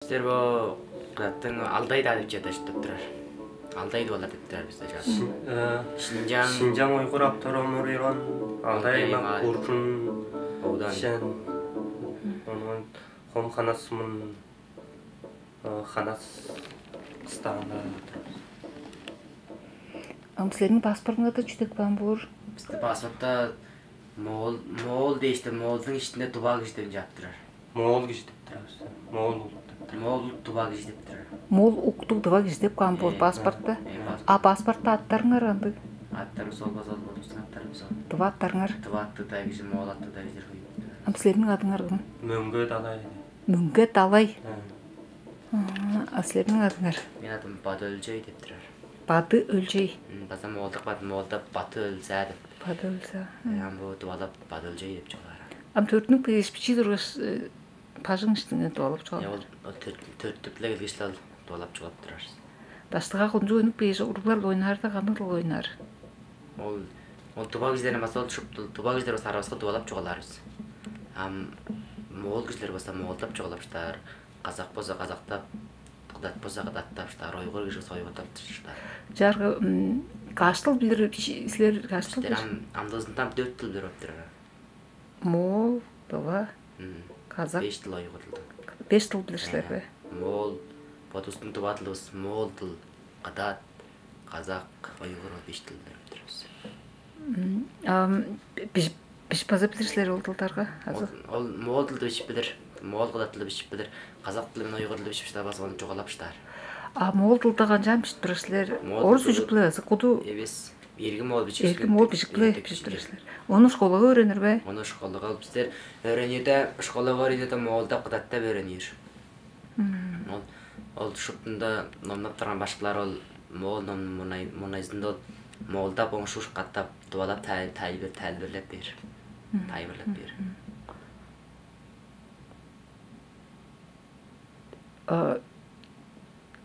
Bizler bu kırattın aldaydı adip çataşıp durur. Aldaydı olar dip durur bizde jazı. Şinjan Uygur Abdurrahman İran aldayla Urkun Oğdan. Onun Homxanasımın Xanas stağında. Senin pasportuna da çüdük ban bur. Bizde pasportta Moğol değişti. Moğol'un içinde Tubal güçlerini yaptırır. Moğol güçtüp Moğol Moğol Tubal güçlep durur. Mol uqtuq dıva gizdep kan bur pasportta. A pasportta attарыңар анды. Attarım sol basal bolursun attarım sol. Dıva attарыңар. Tıvattı da güzel Moğol attı da güzel koyup. Senin adыңар кім? Möngö dalay. Мүңгет Алай. Senin adыңар. Men adım Batı Ölcey dep durur. Бады Өлжей. Basa Moğol'da Moğol'da Batı Ölse dep. Бады Өлсә. Bu Tuvalap Batı Ölcey dep çoğlar. Төртнүк пешпичи дұрыс пажың іштіңе дуалып Ya çoğal. o tört tüple gelişler dolap çıkıp durar. Дастыға құнжы өнік пейші ұрғылар ойнар да қаныр ойнар. O tuba güçlerine basa tuba güçleri basa arabasına dolap çoğalarız. Moğol güçleri basa Moğol'dap çoğalapışlar. Kazak boza Kazak'tap, Kıdat boza Kıdat'tapışlar. Uygur güçleri soygu'tapışlar. Жарғы қаштыл білдір, сілер қаштыл İşte білдір. amdozun tam 4 tıl bir öptürür. Мол, Дова, Қазақ, 5 tıl Uygur tıldı. 5 тыл білдіршілер бе. Moğol, Batustun tuba tılımız Moğol tıl, Kıdat, Kazak, Uygur 5 tıl bir öptürürüz. Биш база білдіршілер ол тылдарға? Ol Moğol tıldı biçip bilir, Moğol Kıdat tılы biçip bilir, Kazak tılı мен Uygur tılы biçip bilir, basa onu çoğalapışlar. Мол тылдаған жан биш тұрышылар. Орыс үжіклі, құду Ebes, ergi Moğol biçip ергі мол бішіклі биш тұрышылар. Оны школаға өренір бе? Onu şkolda kalıp bizler öğrenirde, şkola var idi de Moğol'da Kıdat'ta öğrenir. Ol şutunda nomnap turan başkalar ol Moğol monayızında Moğol'da boğuşuş kattap duvalap tayberlep bir. Tayberlep bir.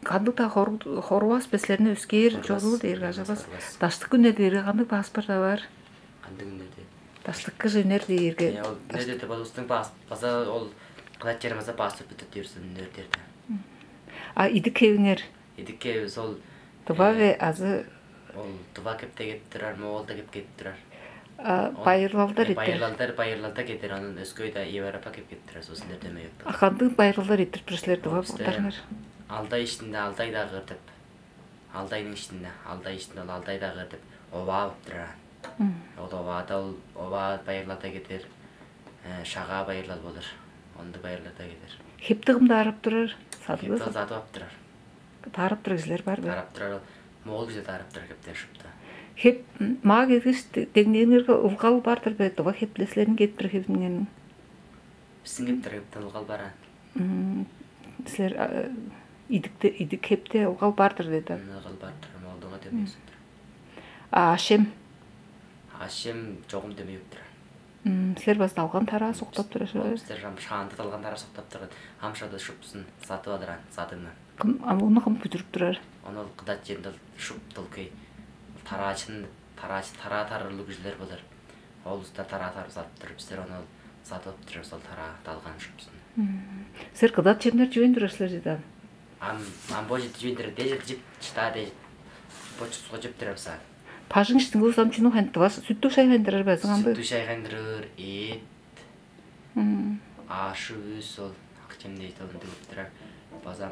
Қандықта хорвас бәслеріне өскер жолы дейір ғажабас. Таштық күнер дейірі қандық паспорта бар. Kandı günlerde. Таштыққа жөнер дейірге. Ya ol ne dedi balustun basa ol Kıdat yerimize bastı bitti diyorsun nerede. Иді кевіңер. Edikke sol Тұба ве азы ol tuva kepte getirir, Moğol'da kep getirir. байырлалдар еттер. Bayırlalda getirir, onun Özköy'de Европа kep getirir, sosun derdeme yok. Қандық байырлалдар еттір біршілер тұба бұлдарыңар. Alday içinde Alday'da gırdıp. Alday'ın içinde Alday'da gırdıp. Ova öptürer. O da ova bayırlarda getir. Şağa bayırlar olur. Onda bayırlarda getir. Хептігімді арып тұрар. Садығы Hepta zatı öptürer. тарып тұрғызылар бар бе? Tarap turar. Moğol güzel tarap turar kepten şıpta. Хеп маа кегіс деңнеңерге ұлғал бардыр бе? Тұба хеплеслерін кетпір хепіңнен. Bizim kepter kepten ılgal baran. Сілер идік хепте ұлғал бардыр деді. Ilgal bardır. Moğol'duğuna demiyorsun. Ашем. Haşim çoğum demi öptürer. Сілер басын алған тара соқтап тұрар. Bizler şağında talğandara soktap turar. Hamşada şıpsın satı adıran satını. Оны кім күтіріп тұрар? Onu Kıdat yerinde şup tılkı. Tara tarırlı güçler bulur. Oğuzda tara sattırıp bizler onu satıp duruyor sol tara dalgan şupsun. Сілер қыдат жемдер жөйін тұрашылар деді. Am boji tüyündür dejit jip çıta dejit. Boçu suğa jip duruyorsa. Пажың іштің өз амчыну хантығас, сүттік шай хандырар бәзің амды. Sütü şey kandırır, et, aşı üz sol. Akçem deyit olun deyip durar. Bazam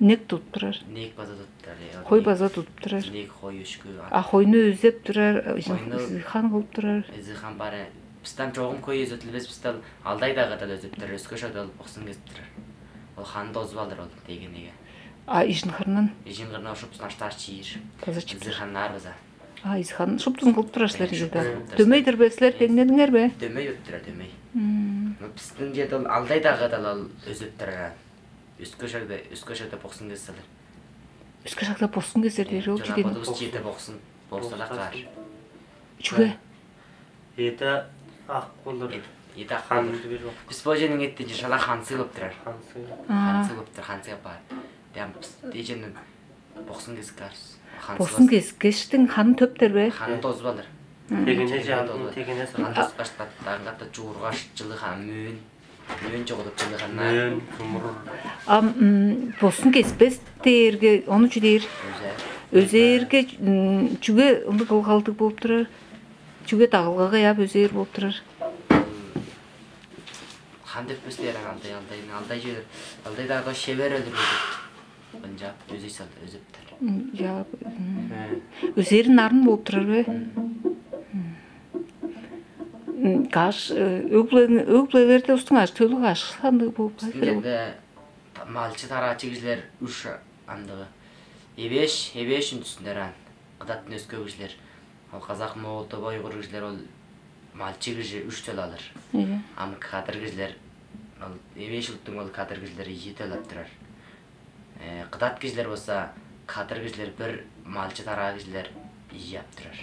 Нек тұтып тұрар. nek baza tut durar. Қой база тұтып тұрар. Nek koy üçkü. Қойны өзеп тұрар, Қойны- хан қылып тұрар. Zıhan bari. Bizden çoğum koyu özötülbez bizden aldayda kadar özöp durar. Özkö şöyle oqsun gezip durar. Ol xanda ozып alır ol degen nege. Ишін қырынан Ejin qırna şupsun aştar çiğir. таза чип. Zıhanlar baza. Исхан шуптың қылып тұрашылар деді. Дөмейдір бе, сілер теңденіңер бе? Dömey öttürer dömey. Bizden jedi ol aldayda kadar özöp durar. Üskö şöyle boqsun gezip Үскі жақта босқын кездер дері ол Жана жеден. бодубуз жете боксун. Болсала кар. Чүге? Еді ақ болыр. Еда Хан хан. bir yok. Biz bojenin ettince şala hansı kılıp durar. Hansı. Hansı kılıp durar, hansı yapar. Dem dejenin boksun kez karız. Босқын кештің ханы төптер бе? Hanı tozub alır. Tegine canlı, tegine Hanı sırrı. toz başta, dağınqatta juğurgaş, жылы хан müün. Мөн жоголуп жылганна. Мөн тумур. Босын кеспес дээрге, оны жүдейр. Өзерге чүге ынды кылгалдык болуп турар. Чүге дагылгага яп өзер болуп турар. Хандеп бөстер алдай жер. Алдайдагы шебер өлдүрүлдү. Бунжа өзү салды, өзүптөр. Я өзерин нарын болуп турар бе? Каш өглөлөрдө устун аш төлү каш санды болуп Жерде малчы тарачы кишилер 3 андыгы. Эбеш үндүсүндөр ан. Кыдаттын өскө кишилер. Ал казак, моңол, тобой, уйгур кишилер ол малчы киши 3 төлө алыр. Ам кадыр кишилер ал эбеш улуттун ол кадыр кишилер 2 төлө алып турар. Кыдат кишилер болсо кадыр кишилер 1, малчы тараа кишилер 2 алып турар.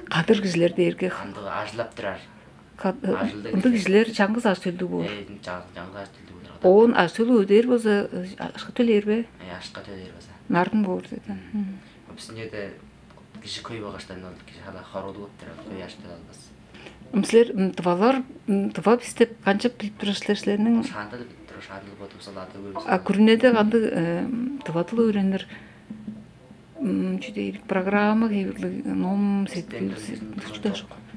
Кадыр кишилер дээрге Андыгы ажылап турар. Ынды кишилер чаңгыз аш төлдү болуп. Жаңгыз аш төлдү болуп. Он аш төлү өдөр болсо ашка төлөйрбү? Ашка төлөйр болсо. Нарын болуп деди. Биздин жерде киши көй багаштан ол киши hala хоролуп отур, көй аш төлө албас. Силер тыва биздеп канча билип турасыздар силердин? Шандыл билип туруп, шандыл ботуп салаты көбүс. Күрүнөдө канды тыватыл үйрөнөр. Жүдейрик программа кейбирлик ном сетпил.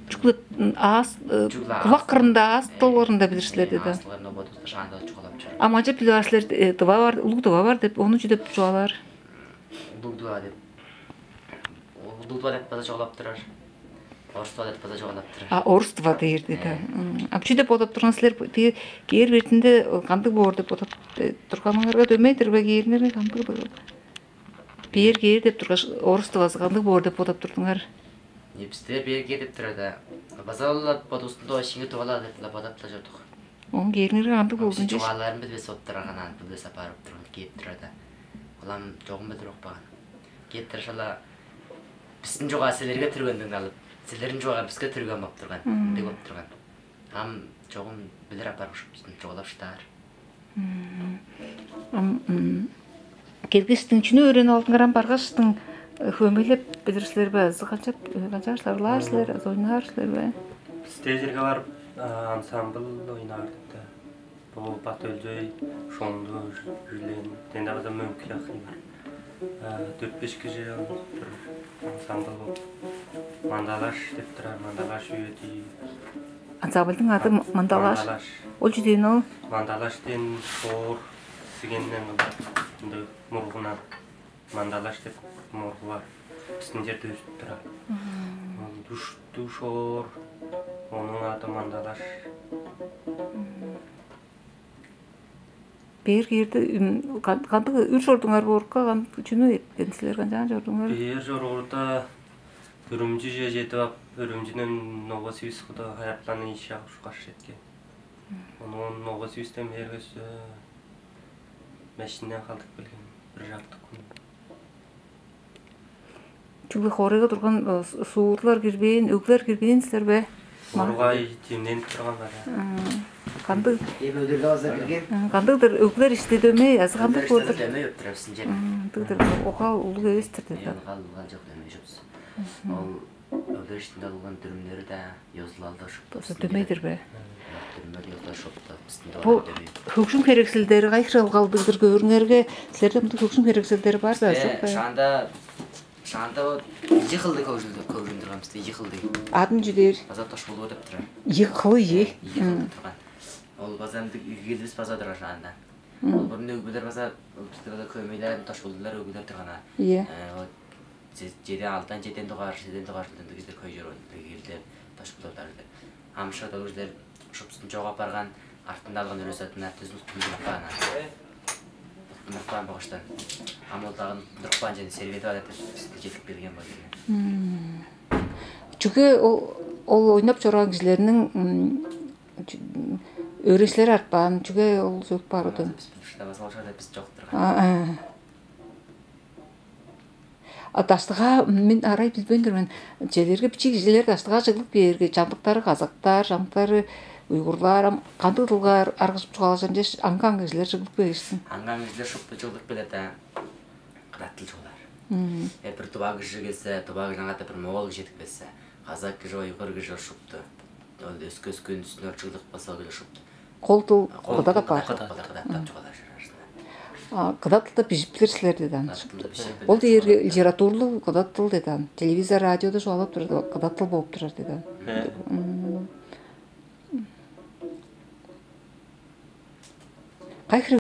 Чуклат ас кулак кырында ас толорунда билирсиздер деди. Асларына ботуп шандыл чугалап чыр. Аманча билип тыва бар, улук тыва бар деп ону жүдөп чугалар. Улуктуа деп. Улуктуа деп база чугалап турар. Орустуа деп база чугалап турар. Орус тыва дейр деди. Чүдөп бодоп турган силер кээр бертинде кандык боор деп бодоп турганыңарга дөмөйдүрбү кээринерге кандык боор. Бер кээр деп тургаш орус тывасы кандык боор деп бодоп турдуңар. Бизде бер кээр деп турат. Базалап бодустунда шиңи тугала деп бодоп та жүрдүк. Он кээринерге кандык болгон жеш. Чугаларын билбес оттурганан билбес апарып турган кеп турат. Улам жогун билдирок баган. Кеп туршала биздин жога силерге түргөндүң алып, силердин жога бизге түргөн болуп турган, мындай болуп турган. Ам жогун билдир апарып биздин жоголаштар. Келгестин чүнү өйрөнүп алдыңар баргаштын хөмөлөп билирсиздерби? Канча сарларсыздар, ойнарсыздарбы? Бизде жерге барып ансамбл ойнардык да. Бул бат өлжөй, шоңду жүлен, тенде база мөмкүн акый бар. 4-5 киши ансамбл болуп мандалаш деп турар, мандалаш үйөтү. Ансамблдын аты Мандалаш. Ол жүдейн ол? Мандалаштен шоор сигеннен ынды мургунан мандалаш деп мургу бар. Биздин жерде өсүп турат. Душту шоор, онун аты Мандалаш. Бер кээрде кандык үр жордуңар боорукка чүнү эткенсилер канча жордуңар? Бер жорурда Үрүмчү же жетип ап, Үрүмчүнөн Новосибирскке аякланы иш агып шукаш жеткен. Онун Новосибирсктен бергөсө машинен калдык келген 1 жарты күн. Чүгү хорого турган суурлар кирбейин, өглөр кирбейинсиздерби? Мургай тимденип тургандар. Кандык Эбөлдөргө азыр кирген. кандыктыр өглөр иштедеме, аз кандык болду. Дөмөй өттүрөп биздин жерде. Тыгдыр окал улуг эбестир деди. Кал жок дөмөй жоксуз. Ал өглөр иштинде алган дүрүмдөрү да ёзулалды ошоп. Дөмөйдүрбү? Дүрүмдөр ёзулашып да биздин Бул хөгшүн керексилдери кайра калдыгдыр көрүңөргө силерде мындай хөгшүн керексилдери барбы? Шанда yıkıldı kövündürümüzde yıkıldı. Adın cüdeyir? Baza taş bulu ödep duran. Yıkılı ye? Yıkıldı duran. Ol bazamda geldiğimiz baza duran şanda. Ol bunun ögüler baza kövmeyler taş bulular ögüler durana. Ye. Jeden aldan jeden doğar bizde köy jor geldi taş bululardı. Hamşa da özler şopsun joğa bargan артында алган өрөсөтүн артысын кулдурган. Нурпан багыштан. Амалдагын Нурпан және сервет алып жетип берген болду. Чүгү ол ойнап чорган кишилердин өрөсүлөр артпан, чүгү ол сөк барды. Биз жок турган. Даштыга мен арай билбеймдирмин. Желерге бичи кишилер даштыга чыгып берге жандыктары казактар, жандыктары уйгурлар, кандык тылга аргышып чугалашан жеш анган кишилер чыгып келишсин. Анган кишилер шопто чыгып келет да. Кыраттыл чугалар. Бир туба киши келсе, туба кишинин аты бир моңгол жетип келсе, казак киши, уйгур киши шопто. Ол өскөскөн үстүнө чыгып басып келе шопто. Кол тыл кыда да бар. Кыдат чугалар. Кыда тылда бижип билерсилер деди. Ол дер литературлы кыда тыл деди. Телевизор, радиода жолап турду, кыда тыл болуп турар деди. Кайхыр